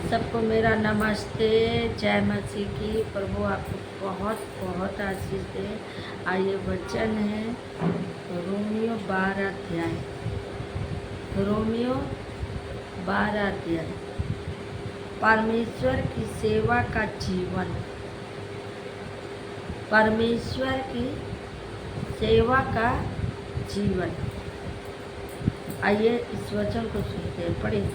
सबको मेरा नमस्ते। जय मसीह की। प्रभु आपको बहुत बहुत आशीष दे। आइए वचन है रोमियो 12 अध्याय। रोमियो 12 अध्याय। परमेश्वर की सेवा का जीवन। परमेश्वर की सेवा का जीवन। आइए इस वचन को सुनते हैं। पढ़िए।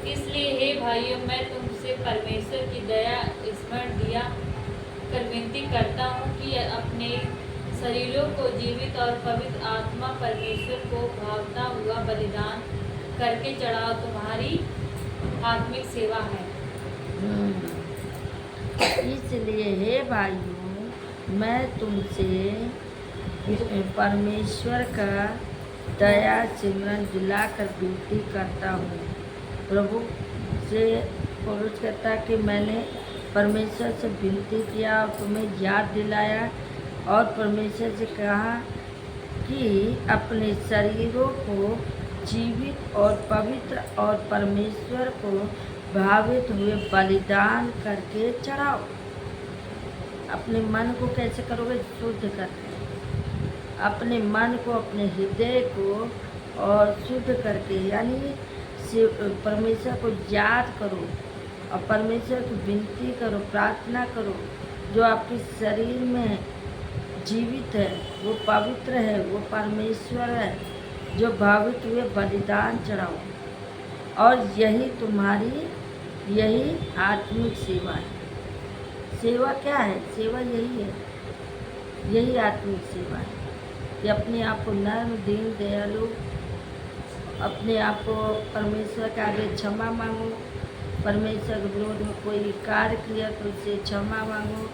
इसलिए हे भाइयों, मैं तुमसे परमेश्वर की दया स्मरण दिया कर विनती करता हूँ कि अपने शरीरों को जीवित और पवित्र आत्मा परमेश्वर को भावता हुआ बलिदान करके चढ़ाओ, तुम्हारी आत्मिक सेवा है। इसलिए हे भाइयों, मैं तुमसे परमेश्वर का दया सिमरन दिलाकर विनती करता हूँ। प्रभु से पौलुस कहता कि मैंने परमेश्वर से विनती किया और तुम्हें याद दिलाया और परमेश्वर से कहा कि अपने शरीरों को जीवित और पवित्र और परमेश्वर को भावित हुए बलिदान करके चढ़ाओ। अपने मन को कैसे करोगे? शुद्ध करके। अपने मन को, अपने हृदय को और शुद्ध करके, यानी परमेश्वर को याद करो और परमेश्वर की विनती करो, प्रार्थना करो। जो आपके शरीर में जीवित है, वो पवित्र है, वो परमेश्वर है, जो भावित हुए बलिदान चढ़ाओ। और यही आत्मिक सेवा है। सेवा क्या है? सेवा यही है, यही आत्मिक सेवा है कि अपने आप को नर्म, दीन, दयालु, अपने आप को परमेश्वर के आगे क्षमा मांगो। परमेश्वर के विरोध में कोई कार्य किया तो उससे क्षमा मांगो।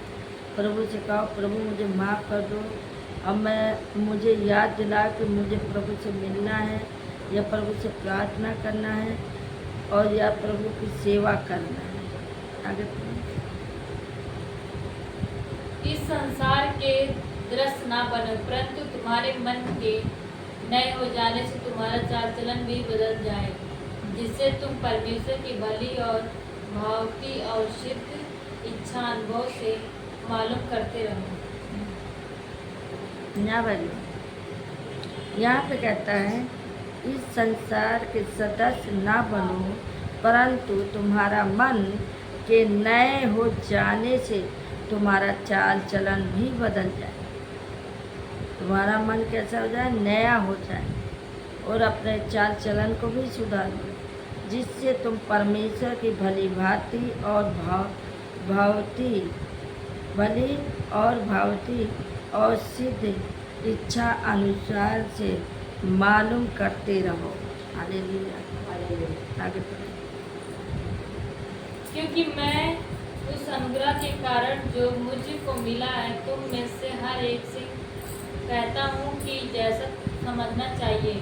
प्रभु से कहो, प्रभु मुझे माफ़ कर दो। अब मुझे याद दिला कि मुझे प्रभु से मिलना है, या प्रभु से प्रार्थना करना है, और या प्रभु की सेवा करना है। आगे इस संसार के दृश्य ना बनो, परंतु तुम्हारे मन के नए हो जाने से तुम्हारा चाल चलन भी बदल जाए, जिससे तुम परमेश्वर की भली और भावती और सिद्ध इच्छा अनुभव से मालूम करते रहो। यहाँ पे कहता है इस संसार के सदस्य ना बनो, परंतु तुम्हारा मन के नए हो जाने से तुम्हारा चाल चलन भी बदल जाए। तुम्हारा मन कैसा हो जाए? नया हो जाए, और अपने चाल चलन को भी सुधार लो, जिससे तुम परमेश्वर की भली भांति और भावती और सिद्ध इच्छा अनुसार से मालूम करते रहो। हालेलुया। आगे बढ़ो। क्योंकि मैं उस अनुग्रह के कारण जो मुझको मिला है, तुम में से हर एक से कहता हूँ कि जैसा समझना चाहिए,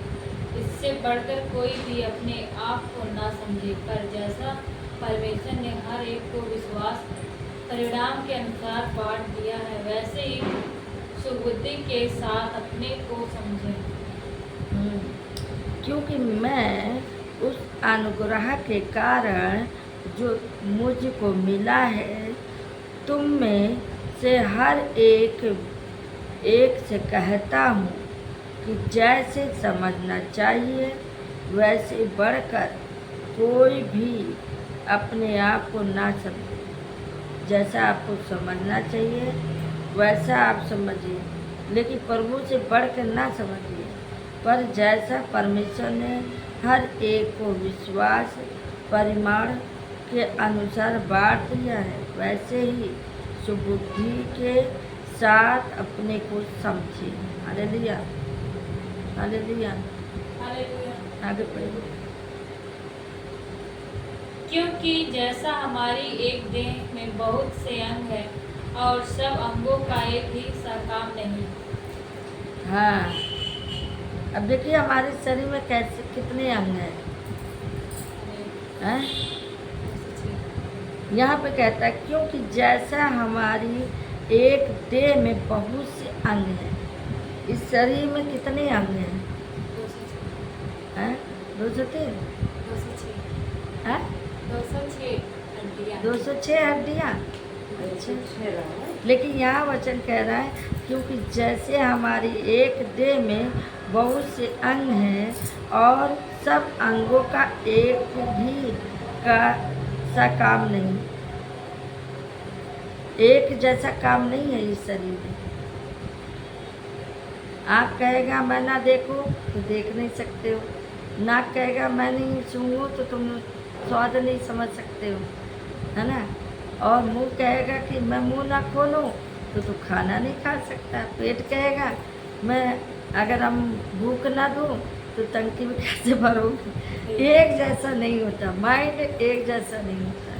इससे बढ़कर कोई भी अपने आप को ना समझे, पर जैसा परमेश्वर ने हर एक को विश्वास परिणाम के अनुसार बांट दिया है, वैसे ही सुबुद्धि के साथ अपने को समझे। क्योंकि मैं उस अनुग्रह के कारण जो मुझको मिला है, तुम में से हर एक से कहता हूँ कि जैसे समझना चाहिए, वैसे बढ़कर कोई भी अपने आप को ना समझे। जैसा आपको समझना चाहिए वैसा आप समझिए, लेकिन प्रभु से बढ़कर ना समझिए। पर जैसा परमेश्वर ने हर एक को विश्वास परिमाण के अनुसार बांट दिया है, वैसे ही सुबुद्धि के साथ अपने को समझिए। Hallelujah, hallelujah. आगे पढ़िए। क्योंकि जैसा हमारी एक देह में बहुत से अंग है और सब अंगों का एक ही सा काम नहीं। हाँ, अब देखिए हमारे शरीर में कितने अंग हैं? यहाँ पे कहता है क्योंकि जैसा हमारी एक देह में बहुत से अंग हैं। इस शरीर में कितने अंग हैं? 203। 206 हड्डियाँ। 206 हड्डियाँ। अच्छा, लेकिन यहाँ वचन कह रहा है क्योंकि जैसे हमारी एक देह में बहुत से अंग हैं और सब अंगों का एक भी का सा काम नहीं, एक जैसा काम नहीं है इस शरीर में। आँख कहेगा मैं ना देखूं तो देख नहीं सकते हो, नाक कहेगा मैं नहीं सूंघूं तो तुम स्वाद नहीं समझ सकते हो, है ना। और मुंह कहेगा कि मैं मुंह ना खोलूं तो तू खाना नहीं खा सकता। पेट कहेगा मैं अगर हम भूख ना दूं तो टंकी में कैसे भरोगे। एक जैसा नहीं होता, माइंड एक जैसा नहीं होता।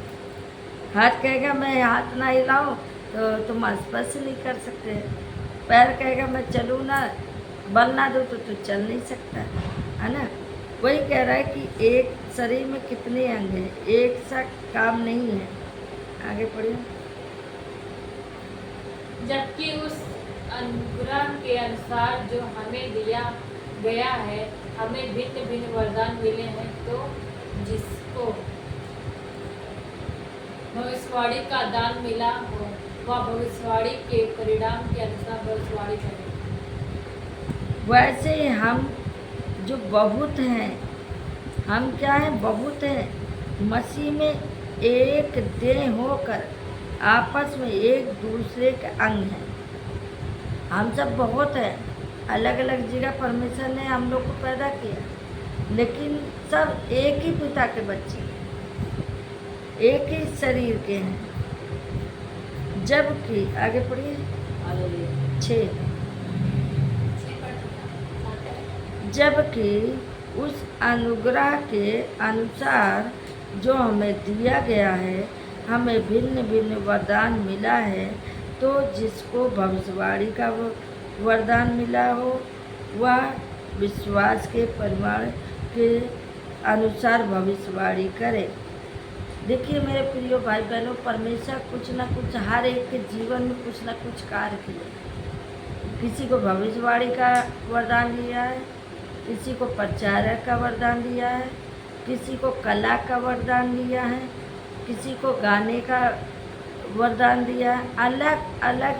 हाथ कहेगा मैं हाथ ना हिलाऊं तो तुम स्पर्श नहीं कर सकते। पैर कहेगा मैं चलूँ ना, बल ना दूँ तो तू चल नहीं सकता, है ना। वही कह रहा है कि एक शरीर में कितने अंग हैं, एक सा काम नहीं है। आगे पढ़िए। जबकि उस अनुग्रह के अनुसार जो हमें दिया गया है, हमें भिन्न भिन्न वरदान मिले हैं। तो जिसको भविष्यवाणी का दान मिला हो वह भविष्यवाणी के परिणाम के अनुसार भविष्यवाणी करे। वैसे ही हम जो बहुत हैं, हम क्या हैं, बहुत हैं, मसीह में एक देह होकर आपस में एक दूसरे के अंग हैं। हम सब बहुत हैं, अलग अलग जगह परमेश्वर ने हम लोग को पैदा किया, लेकिन सब एक ही पिता के बच्चे हैं, एक ही शरीर के हैं। जबकि आगे पढ़िए 6। जबकि उस अनुग्रह के अनुसार जो हमें दिया गया है, हमें भिन्न भिन्न वरदान मिला है। तो जिसको भविष्यवाणी का वरदान मिला हो वह विश्वास के परिमाण के अनुसार भविष्यवाणी करे। देखिए मेरे प्रिय भाई बहनों, परमेश्वर कुछ ना कुछ हर एक के जीवन में कुछ ना कुछ कार्य किए। किसी को भविष्यवाणी का वरदान दिया है, किसी को प्रचारक का वरदान दिया है, किसी को कला का वरदान दिया है, किसी को गाने का वरदान दिया है। अलग अलग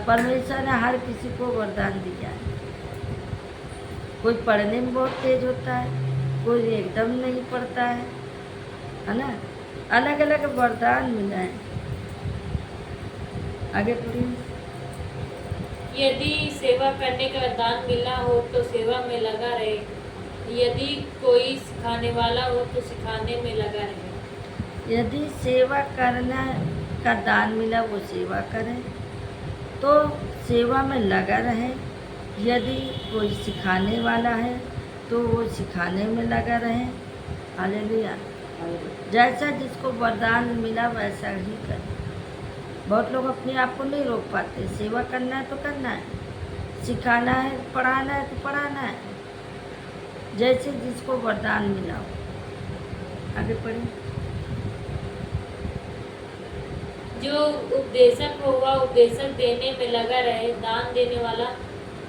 परमेश्वर ने हर किसी को वरदान दिया है। कोई पढ़ने में बहुत तेज होता है, कोई एकदम नहीं पढ़ता है ना। अलग अलग वरदान मिला है। आगे पढ़िए। यदि सेवा करने का वरदान मिला हो तो सेवा में लगा रहे, यदि कोई सिखाने वाला हो तो सिखाने में लगा रहे। यदि सेवा करना का दान मिला वो सेवा करें तो सेवा में लगा रहे। यदि कोई सिखाने वाला है तो वो सिखाने में लगा रहे। हालेलुया। जैसा जिसको वरदान मिला वैसा ही करें। बहुत लोग अपने आप को नहीं रोक पाते। सेवा करना है तो करना है, सिखाना है, पढ़ाना है तो पढ़ाना है, जैसे जिसको वरदान मिला हो। आगे पढ़ें। जो उपदेशक हो वह उपदेशक देने में लगा रहे, दान देने वाला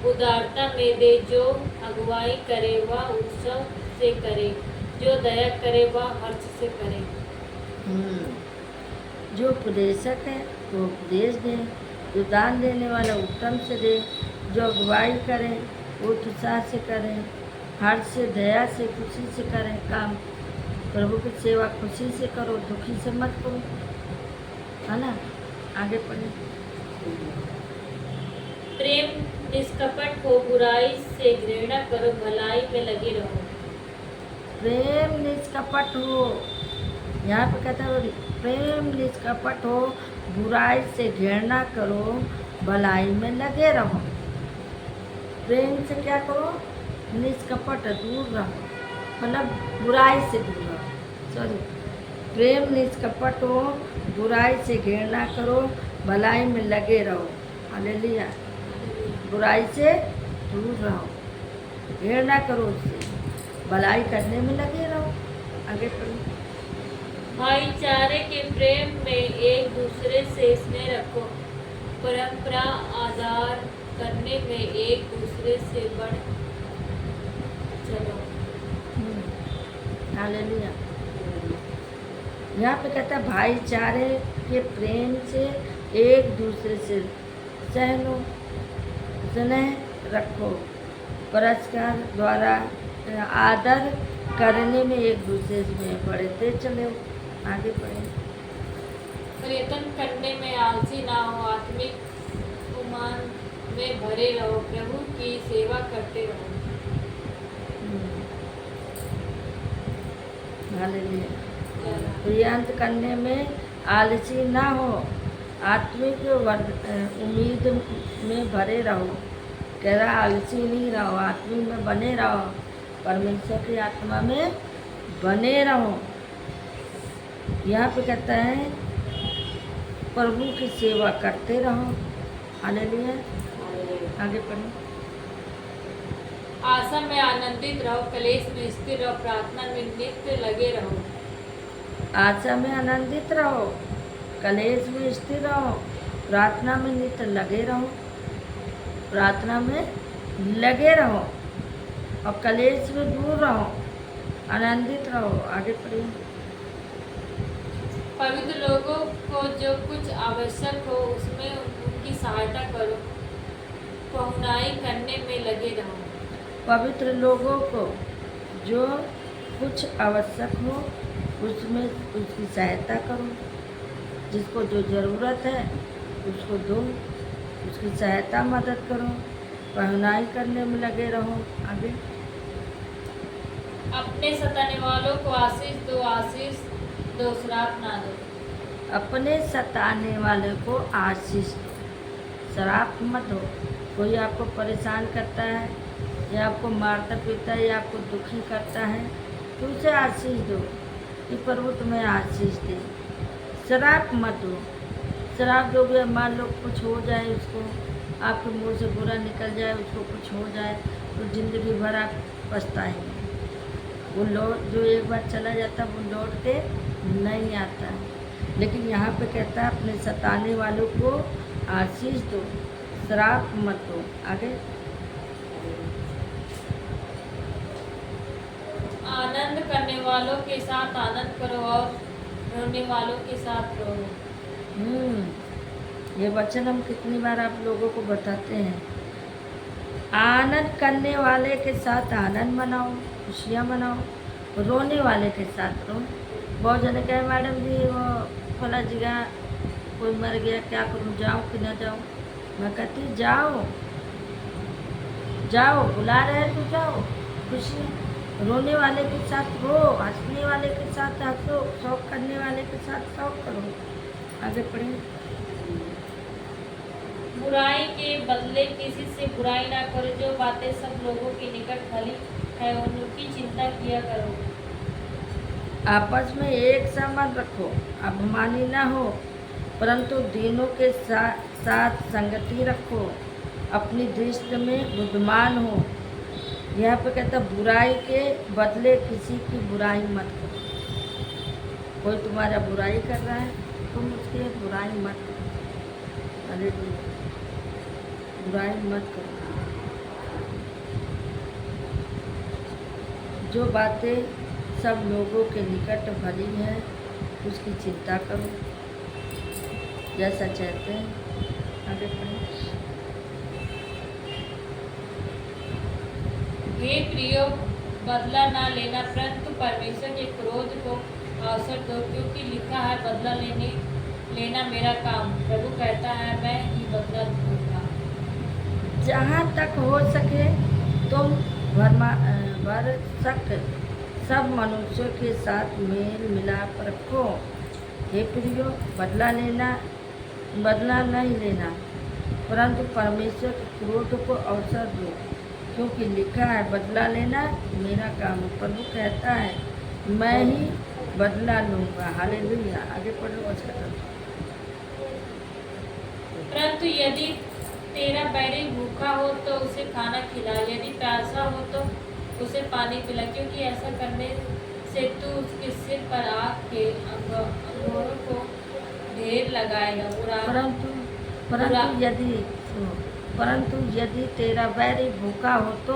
उदारता में दे, जो अगुवाई करे वह उत्सव से करे, जो दया करे वह हर्ष से करे। जो उपदेशक है वो उपदेश दे, जो दान देने वाला उत्तम से दे, जो अगुवाई करे वो उत्साह से करें, हर्ष से, दया से, खुशी से करें काम। प्रभु की सेवा खुशी से करो, दुखी से मत करो, है ना। आगे पढ़े। प्रेम निष्कपट हो, बुराई से घृणा करो, भलाई में लगे रहो। प्रेम निष्कपट हो, यहाँ पे कहता है प्रेम निष्कपट हो, बुराई से घृणा करो, भलाई में लगे रहो। प्रेम से क्या करो, निष्कपट दूर रहो, मतलब बुराई से दूर रहो। सॉरी, प्रेम निष्कपट हो, बुराई से घृणा करो, भलाई में लगे रहो। हालेलुया। बुराई से दूर रहो, घृणा करो उससे, भलाई करने में लगे रहो। आगे पढ़ो। भाईचारे के प्रेम में एक दूसरे से स्नेह रखो, परंपरा आदर करने में एक दूसरे से बढ़ चलो। हालेलुया। यहाँ पे कहता है भाईचारे के प्रेम से एक दूसरे से सहनो स्नेह रखो, पुरस्कार द्वारा आदर करने में एक दूसरे में बढ़ते चले, आगे बढ़े। प्रयत्न करने में आलसी ना हो, आत्मिक उमान में भरे रहो, प्रभु की सेवा करते रहो। हालेलुया। प्रयत्न करने में आलसी ना हो, आत्मिक उम्मीद में भरे रहो। कह रहा आलसी नहीं रहो, आत्मिक में बने रहो, परमेश्वर की आत्मा में बने रहो। यहाँ पे कहता है प्रभु की सेवा करते रहो। हालेलुया। आगे पढ़ो। आशा में आनंदित रहो, कलेश में स्थिर रहो, प्रार्थना में नित्य लगे रहो। आशा में आनंदित रहो, कलेश में स्थिर रहो, प्रार्थना में नित्य लगे रहो। प्रार्थना में लगे रहो और कलेश में दूर रहो, आनंदित रहो। आगे पढ़िए। पवित्र लोगों को जो कुछ आवश्यक हो उसमें उनकी सहायता करो, पहुनाई करने में लगे रहो। पवित्र लोगों को जो कुछ आवश्यक हो उसमें उसकी सहायता करो, जिसको जो ज़रूरत है उसको दो, उसकी सहायता मदद करो, पहुनाई करने में लगे रहो। आगे। अपने सताने वालों को आशीष दो, आशीष दो, श्राप ना दो। अपने सताने वाले को आशीष दो, शराब मत दो। कोई आपको परेशान करता है या आपको मारता पीटता है या आपको दुखी करता है तो उसे आशीष दो कि प्रभु तुम्हें आशीष दे। शराब मत दो। शराब दोगे, मान लो कुछ हो जाए, उसको आपके मुंह से बुरा निकल जाए, उसको कुछ हो जाए तो ज़िंदगी भर आप पछताएंगे। वो लौट जो एक बार चला जाता वो लौट के नहीं आता। लेकिन यहाँ पे कहता है अपने सताने वालों को आशीष दो, श्राप मत दो। आगे। आनंद करने वालों के साथ आनंद करो और रोने वालों के साथ रो। ये वचन हम कितनी बार आप लोगों को बताते हैं। आनंद करने वाले के साथ आनंद मनाओ, खुशियाँ मनाओ, रोने वाले के साथ रो। बहुत जने कहे मैडम जी वो फला जगह कोई मर गया, क्या करूँ, जाऊँ कि ना जाऊँ। मैं कहती जाओ जाओ, बुला रहे तो जाओ। खुशी रोने वाले के साथ रो, हंसने वाले के साथ हंसो, शौक करने वाले के साथ शौक करो। आगे पढ़िए। बुराई के बदले किसी से बुराई ना करो, जो बातें सब लोगों के निकट भली है उनकी चिंता किया करो। आपस में एक सा मन रखो, अभिमानी ना हो, परंतु दीनों के साथ संगति रखो, अपनी दृष्टि में बुद्धिमान हो। यहाँ पे कहता बुराई के बदले किसी की बुराई मत करो। कोई तुम्हारा बुराई कर रहा है, तुम उसकी बुराई मत करो। अरे बुराई मत करो। जो बातें सब लोगों के निकट भली है उसकी चिंता करो, जैसा चाहते हैं। आगे पढ़ें। हे प्रियो, बदला ना लेना, परंतु परमेश्वर के क्रोध को अवसर दो, क्योंकि लिखा है बदला लेना मेरा काम, प्रभु कहता है मैं ही बदला दूंगा। जहाँ तक हो सके तुम भरसक सब मनुष्यों के साथ मेल मिलाप रखो। हे प्रियो, बदला नहीं लेना, परंतु परमेश्वर के क्रोध को अवसर दो, क्योंकि लिखा है बदला लेना मेरा काम है। प्रभु कहता है मैं ही बदला लूँगा। हालेलुया। आगे पढ़ो। अच्छा। परंतु यदि तेरा बैरी भूखा हो तो उसे खाना खिला, यदि प्यासा हो तो उसे पानी पिला, क्योंकि ऐसा करने से तू उसके सिर पर आग के अंगारों को ढेर लगाएगा। परंतु यदि तेरा बैरी भूखा हो तो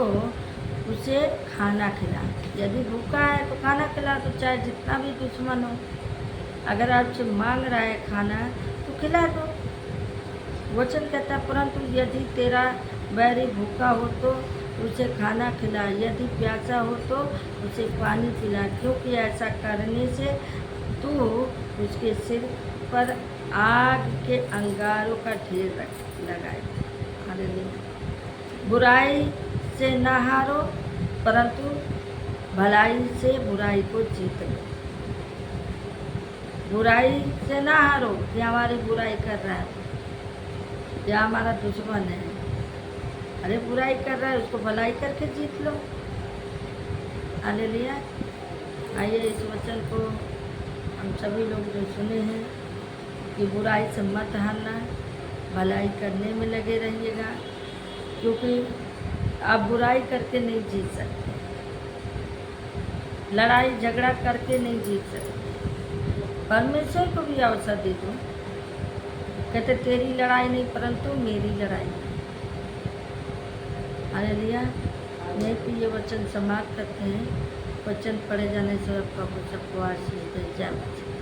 उसे खाना खिला। यदि भूखा है तो खाना खिला, तो चाहे जितना भी दुश्मन हो, अगर आपसे मांग रहा है खाना तो खिला दो। वचन कहता है, परंतु यदि तेरा बैरी भूखा हो तो उसे खाना खिला, यदि प्यासा हो तो उसे पानी पिला, क्योंकि ऐसा करने से तू उसके सिर पर आग के अंगारों का ढेर लगाए। हालेलुया। बुराई से न हारो, परंतु भलाई से बुराई को जीत लो। बुराई से ना हारो कि हमारी बुराई कर रहा है या हमारा दुश्मन है। अरे बुराई कर रहा है, उसको भलाई करके जीत लो। हालेलुया। आइए इस वचन को हम सभी लोग जो सुने हैं कि बुराई से मत हारना, भलाई करने में लगे रहिएगा, क्योंकि आप बुराई करके नहीं जीत सकते, लड़ाई झगड़ा करके नहीं जीत सकते। परमेश्वर को भी अवसर दे दो। कहते तेरी लड़ाई नहीं परंतु मेरी लड़ाई। हालेलुया। यहीं पे ये वचन समाप्त करते हैं। वचन पढ़े जाने से सबको आशीष दे। जय माता।